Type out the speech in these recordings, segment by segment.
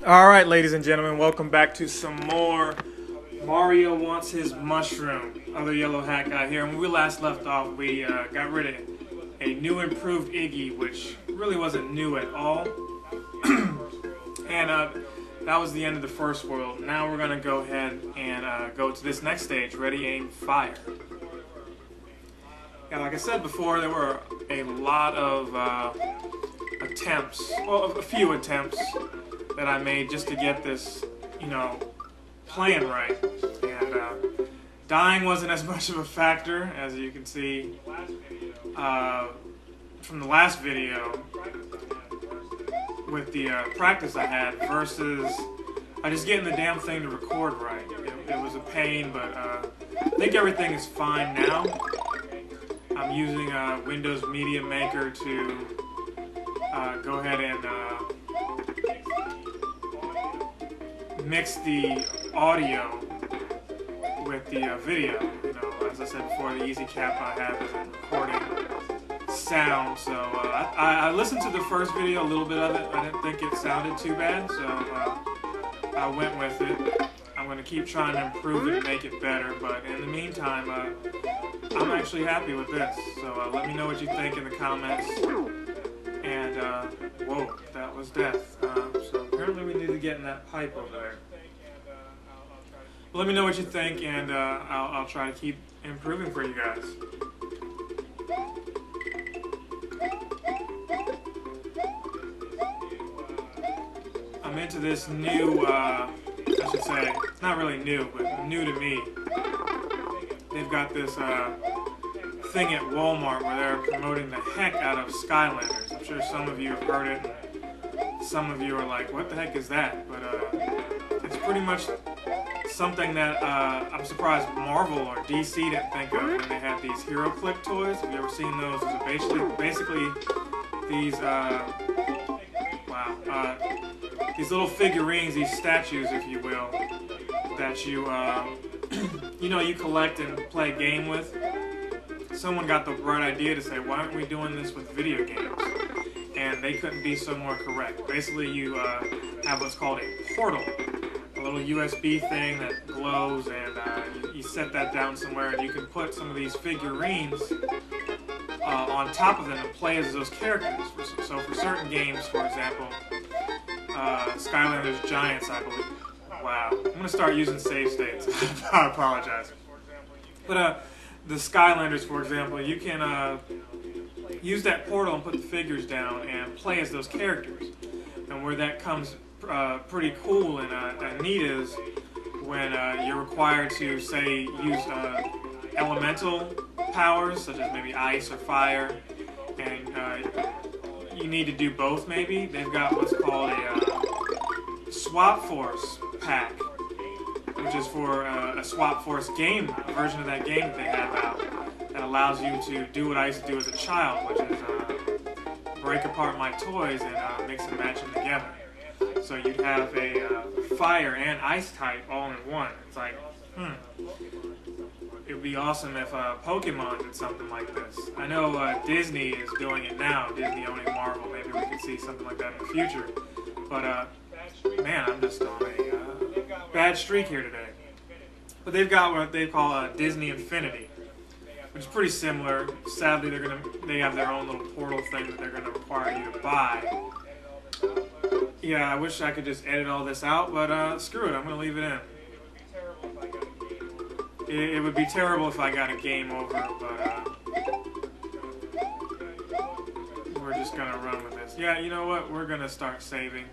Alright, ladies and gentlemen, welcome back to some more Mario Wants His Mushroom. Other yellow hat guy here. And when we last left off, we got rid of a new improved Iggy, which really wasn't new at all. And that was the end of the first world. Now we're going to go ahead and go to this next stage. Ready, aim, fire. Yeah, like I said before, there were a lot of attempts, well, a few attempts that I made just to get this, playing right. And dying wasn't as much of a factor, as you can see from the last video with the practice I had versus just getting the damn thing to record right. It was a pain, but I think everything is fine now. I'm using Windows Media Maker to go ahead and mix the audio with the video. As I said before, the easy cap I have isn't recording sound, so I listened to the first video, a little bit of it. I didn't think it sounded too bad, so I went with it. I'm going to keep trying to improve it and make it better, but in the meantime, I'm actually happy with this. So let me know what you think in the comments. And, whoa, that was death. So apparently we need to get in that pipe over there. But let me know what you think, and I'll try to keep improving for you guys. I'm into this new, I should say, it's not really new, but new to me. They've got this thing at Walmart where they're promoting the heck out of Skylanders. I'm sure some of you have heard it. Some of you are like, what the heck is that? But it's pretty much something that I'm surprised Marvel or DC didn't think of when they had these Hero Click toys. Have you ever seen those? Those are basically these, these little figurines, these statues, if you will, that you, you collect and play a game with. Someone got the right idea to say, why aren't we doing this with video games? And they couldn't be so more correct. Basically, you have what's called a portal, a little USB thing that glows, and you set that down somewhere, and you can put some of these figurines on top of them and play as those characters. So for certain games, for example, Skylanders Giants, I believe. Wow, I'm going to start using save states. I apologize. But the Skylanders, for example, you can use that portal and put the figures down and play as those characters. And where that comes pretty cool and neat is when you're required to, say, use elemental powers, such as maybe ice or fire, and you need to do both maybe. They've got what's called a Swap Force pack, which is for a Swap Force game, a version of that game that they have out, that allows you to do what I used to do as a child, which is break apart my toys and mix and match them together. So you'd have a fire and ice type all in one. It's like, it would be awesome if Pokemon did something like this. I know Disney is doing it now, Disney owning Marvel. Maybe we could see something like that in the future. But, man, I'm just on a bad streak here today. But they've got what they call Disney Infinity, which is pretty similar. Sadly, they have their own little portal thing that they're going to require you to buy. Yeah, I wish I could just edit all this out, but screw it, I'm going to leave it in. It would be terrible if I got a game over, but we're just going to run with this. Yeah, you know what? We're going to start saving.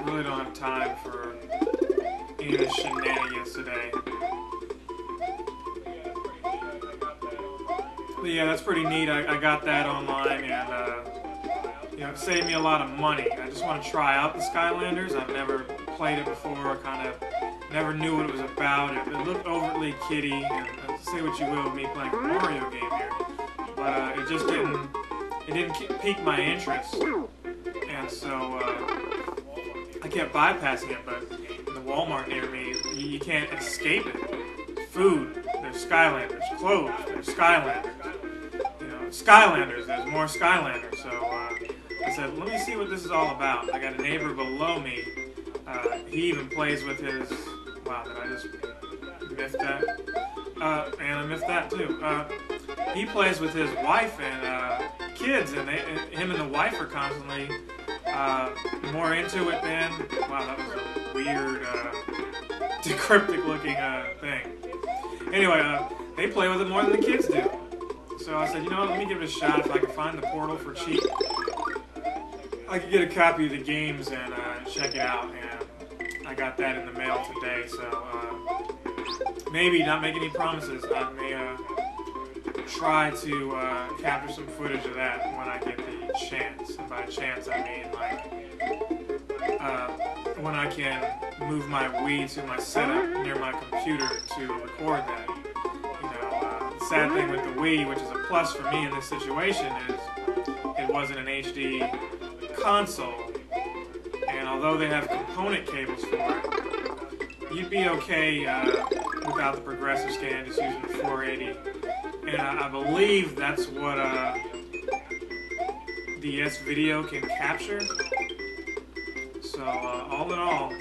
Really don't have time for any of the shenanigans today. But yeah, that's pretty neat. I got that online, and it saved me a lot of money. I just want to try out the Skylanders. I've never played it before, kind of never knew what it was about. It looked overtly kiddie, and say what you will of me playing a Mario game here, but it just didn't pique my interest, and so I kept bypassing it. But in the Walmart near me, you can't escape it. Food, there's Skylanders. Clothes, there's Skylanders. Skylanders, there's more Skylanders. So I said, let me see what this is all about. I got a neighbor below me. He even plays with his... Wow, did I just miff that? And I miffed that too. He plays with his wife and kids, and him and the wife are constantly more into it than... Wow, that was a weird, decryptic looking thing. Anyway, they play with it more than the kids do. So I said, you know what, let me give it a shot. If I can find the portal for cheap, I could get a copy of the games and check it out. And I got that in the mail today, so maybe, not make any promises, I may try to capture some footage of that when I get the chance. And by chance, I mean like when I can move my Wii to my setup near my computer to record that. The sad thing with the Wii, which is a plus for me in this situation, is it wasn't an HD console, and although they have component cables for it, you'd be okay without the progressive scan, just using the 480. And I believe that's what the S-Video can capture. So all in all,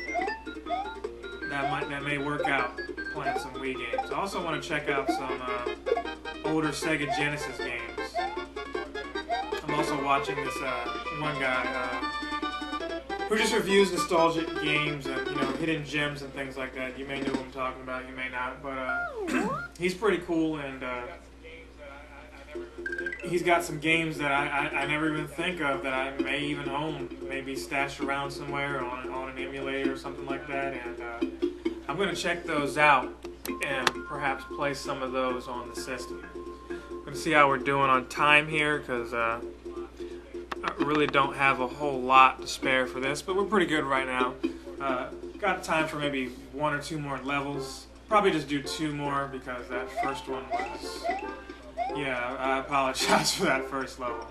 that may work out playing some Wii games. I also want to check out some older Sega Genesis games. I'm also watching this one guy who just reviews nostalgic games and hidden gems and things like that. You may know what I'm talking about, you may not, but he's pretty cool, and he's got some games that I never even think of that I may even own, maybe stashed around somewhere on an emulator or something like that, and I'm going to check those out and perhaps play some of those on the system. I'm going to see how we're doing on time here, because I really don't have a whole lot to spare for this, but we're pretty good right now. Got time for maybe 1 or 2 more levels. Probably just do 2 more, because that first one was... Yeah, I apologize for that first level.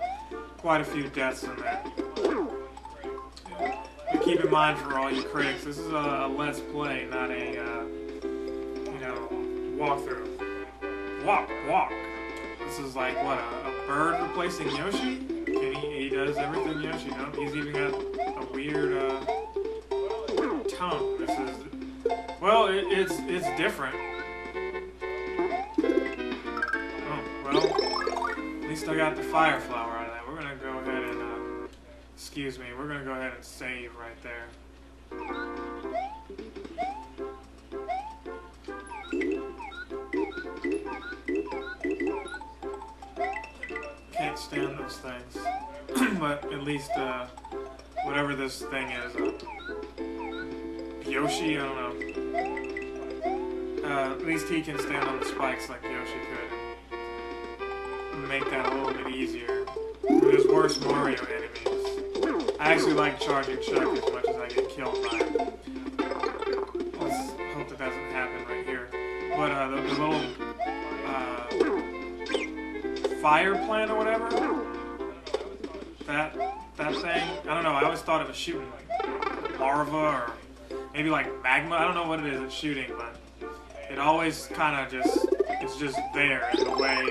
Quite a few deaths in there. But keep in mind, for all you critics, this is a Let's Play, not a, walkthrough. Walk. This is like, what, a bird replacing Yoshi? He does everything Yoshi does. He's even got a weird tongue. This is, well, it's different. At least I got the fire flower out of that. We're going to go ahead and, excuse me, we're going to go ahead and save right there. Can't stand those things. But at least, whatever this thing is, Yoshi, I don't know. At least he can stand on the spikes like Yoshi could. Make that a little bit easier. There's worse Mario enemies. I actually like charging Chuck as much as I get killed by him. Let's hope that doesn't happen right here. But the little fire plant or whatever, that thing, I don't know, I always thought it was shooting like larva or maybe like magma. I don't know what it is it's shooting, but it always kind of it's just there in the way.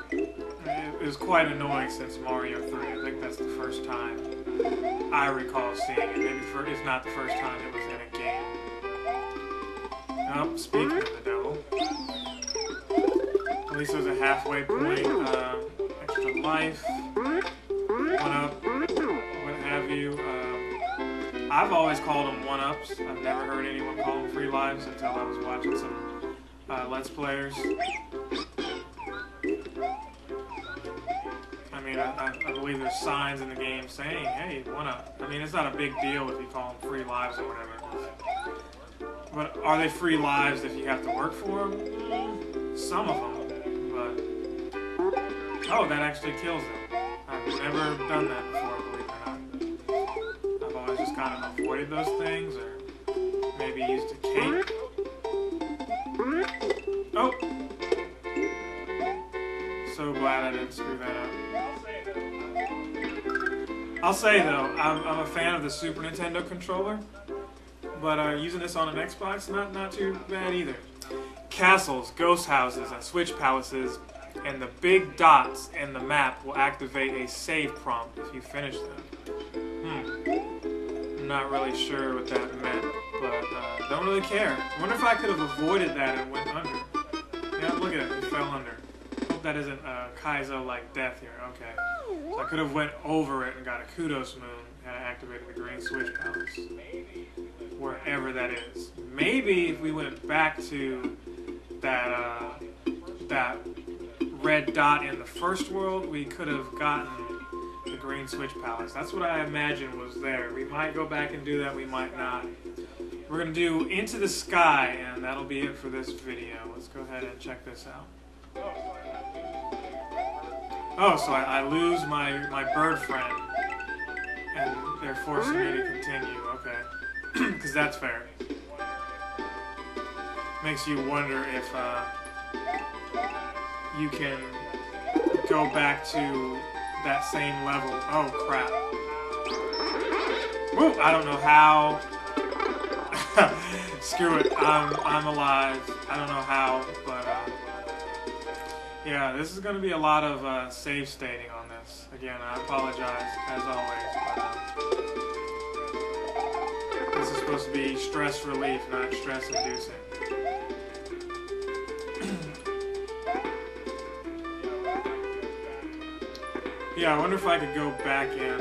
It was quite annoying since Mario 3. I think that's the first time I recall seeing it. Maybe if not the first time it was in a game. Oh, speaking of the devil. At least there's a halfway point. Extra life. 1-up. What have you. I've always called them 1-ups. I've never heard anyone call them free lives until I was watching some Let's Players. I mean, I believe there's signs in the game saying, hey, 1-up. I mean, it's not a big deal if you call them free lives or whatever. But are they free lives if you have to work for them? Some of them, but... Oh, that actually kills them. I've never done that before, believe it or not. I've always just kind of avoided those things, or maybe used a cape. Oh! So glad I didn't screw that up. I'll say though, I'm a fan of the Super Nintendo controller, but using this on an Xbox, not too bad either. Castles, ghost houses, and switch palaces and the big dots in the map will activate a save prompt if you finish them. I'm not really sure what that meant, but don't really care. I wonder if I could have avoided that and went under. Yeah, look at it, it fell under. Hope that isn't a Kaizo-like death here. Okay. So I could have went over it and got a kudos moon and activated the green switch palace. Wherever that is. Maybe if we went back to that that red dot in the first world, we could have gotten the green switch palace. That's what I imagine was there. We might go back and do that, we might not. We're going to do Into the Sky, and that'll be it for this video. Let's go ahead and check this out. Oh, so I lose my bird friend, and they're forcing me to continue. Okay. Because that's fair. Makes you wonder if you can go back to that same level. Oh, crap. Woo! I don't know how. Screw it. I'm alive. I don't know how, but yeah, this is going to be a lot of save stating on this. Again, I apologize as always, but this is supposed to be stress relief, not stress inducing. Yeah, I wonder if I could go back and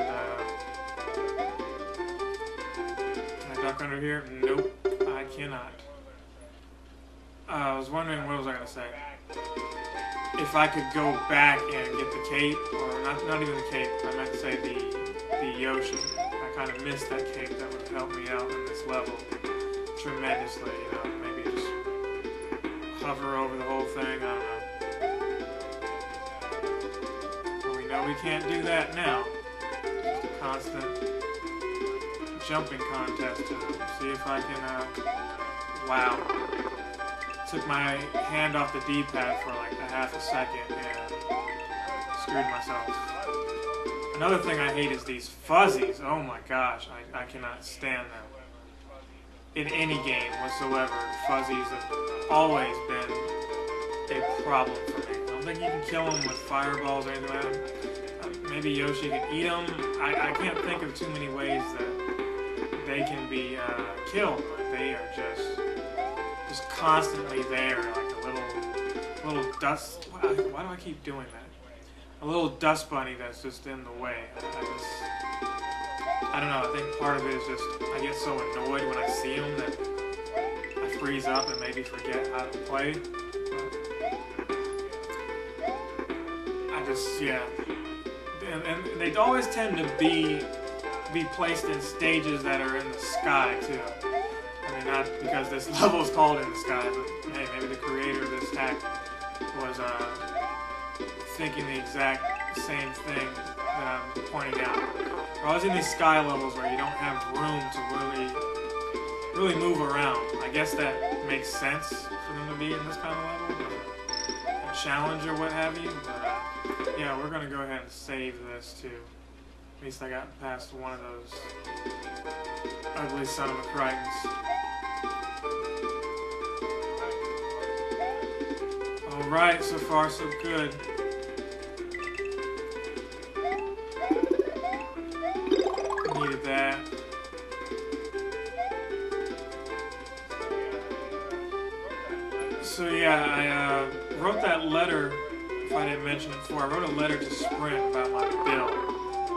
can I duck under here? Nope, I cannot. I was wondering, what was I going to say? If I could go back and get the cape, or not even the cape, I meant to say the Yoshi. I kind of missed that cape that would have helped me out in this level tremendously, you know, maybe just hover over the whole thing, I don't know. But we know we can't do that now. Just a constant jumping contest to see if I can, wow. Took my hand off the D-pad for like a half a second and screwed myself. Another thing I hate is these fuzzies. Oh my gosh, I cannot stand them. In any game whatsoever, fuzzies have always been a problem for me. I don't think you can kill them with fireballs or anything like that. Maybe Yoshi can eat them. I can't think of too many ways that they can be killed, but they are just constantly there, like a little dust. Why do I keep doing that? A little dust bunny that's just in the way. I don't know. I think part of it is just I get so annoyed when I see them that I freeze up and maybe forget how to play. But I just, yeah. And they always tend to be placed in stages that are in the sky too. I mean, not because this level is called In the Sky, but hey, maybe the creator of this hack was thinking the exact same thing that I'm pointing out. We're always in these sky levels where you don't have room to really move around. I guess that makes sense for them to be in this kind of level, a challenge or what have you. But yeah, we're gonna go ahead and save this too. At least I got past one of those ugly son of a Crichtons. Alright, so far so good. Needed that. So yeah, I wrote that letter, if I didn't mention it before, I wrote a letter to Sprint about my bill.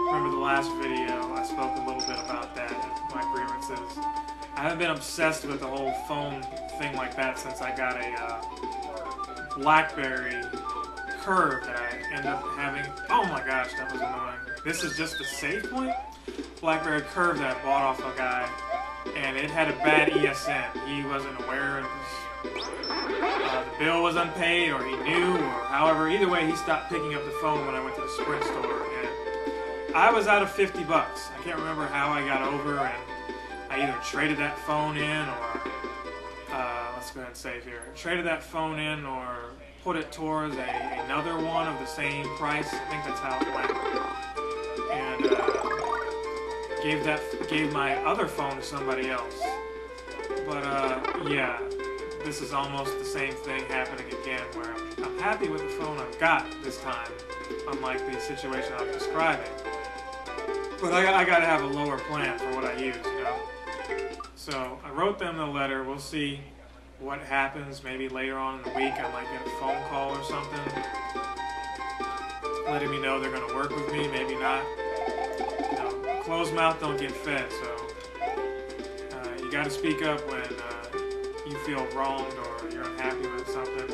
Remember the last video, I spoke a little bit about that, my grievances. I haven't been obsessed with the whole phone thing like that since I got a BlackBerry Curve that I ended up having. Oh my gosh, that was annoying. This is just the save point? BlackBerry Curve that I bought off a guy, and it had a bad ESN. He wasn't aware, the bill was unpaid, or he knew, or however. Either way, he stopped picking up the phone when I went to the Sprint store, and I was out of 50 bucks. I can't remember how I got over, and I either traded that phone in, or let's go ahead and save here. Traded that phone in, or put it towards another one of the same price. I think that's how it went. And gave my other phone to somebody else. But yeah, this is almost the same thing happening again, where I'm happy with the phone I've got this time, unlike the situation I'm describing. But I got to have a lower plan for what I use, you know. So I wrote them the letter. We'll see what happens. Maybe later on in the week I might get a phone call or something, letting me know they're going to work with me. Maybe not. You know, closed mouth don't get fed. So you got to speak up when you feel wronged or you're unhappy with something.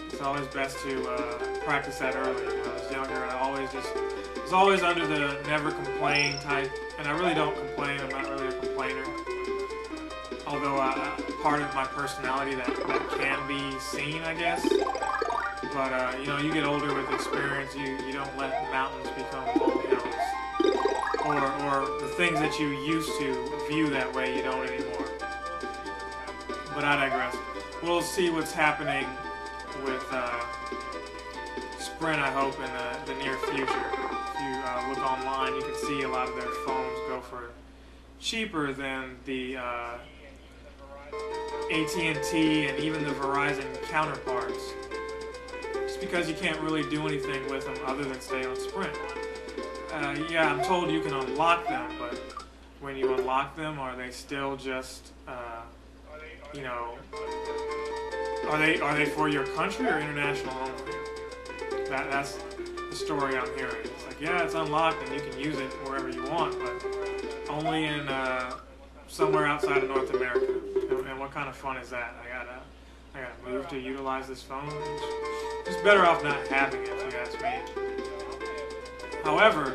It's always best to practice that early. When I was younger, I was always under the never complain type, and I really don't complain. I'm not really a complainer. Although part of my personality that can be seen, I guess. But you know, you get older with experience. You don't let mountains become molehills, or the things that you used to view that way, you don't anymore. But I digress. We'll see what's happening with Sprint, I hope, in the near future. If you look online, you can see a lot of their phones go for cheaper than the AT&T and even the Verizon counterparts. Just because you can't really do anything with them other than stay on Sprint. Yeah, I'm told you can unlock them, but when you unlock them, are they still just, you know, are they for your country or international only? That's the story I'm hearing. It's like, yeah, it's unlocked and you can use it wherever you want, but only in somewhere outside of North America. And what kind of fun is that? I gotta move to utilize this phone. It's better off not having it, if you ask me. However,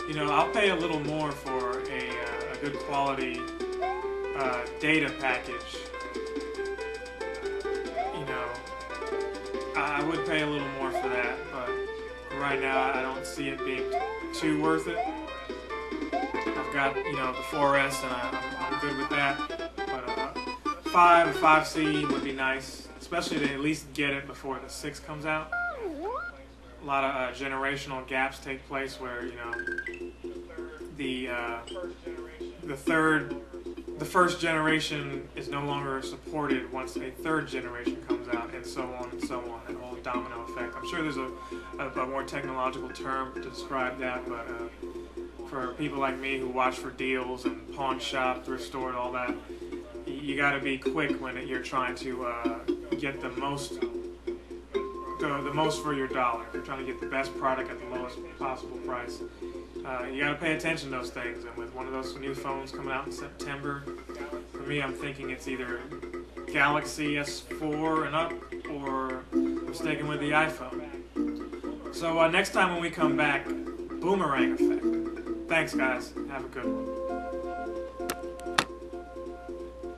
you know, I'll pay a little more for a good quality data package. You know, I would pay a little more for that, but right now I don't see it being too worth it. I've got, you know, the 4S and I'm good with that, but 5C would be nice, especially to at least get it before the 6 comes out. A lot of generational gaps take place where, you know, the first generation is no longer supported once a third generation comes out, and so on and so on, that whole domino effect. I'm sure there's a more technological term to describe that, but for people like me who watch for deals and pawn shop, thrift store, and all that, you got to be quick when you're trying to get the most for your dollar. You're trying to get the best product at the lowest possible price. You got to pay attention to those things, and with one of those new phones coming out in September, for me, I'm thinking it's either Galaxy S4 and up, or I'm sticking with the iPhone. So next time when we come back, boomerang effect. Thanks, guys. Have a good one.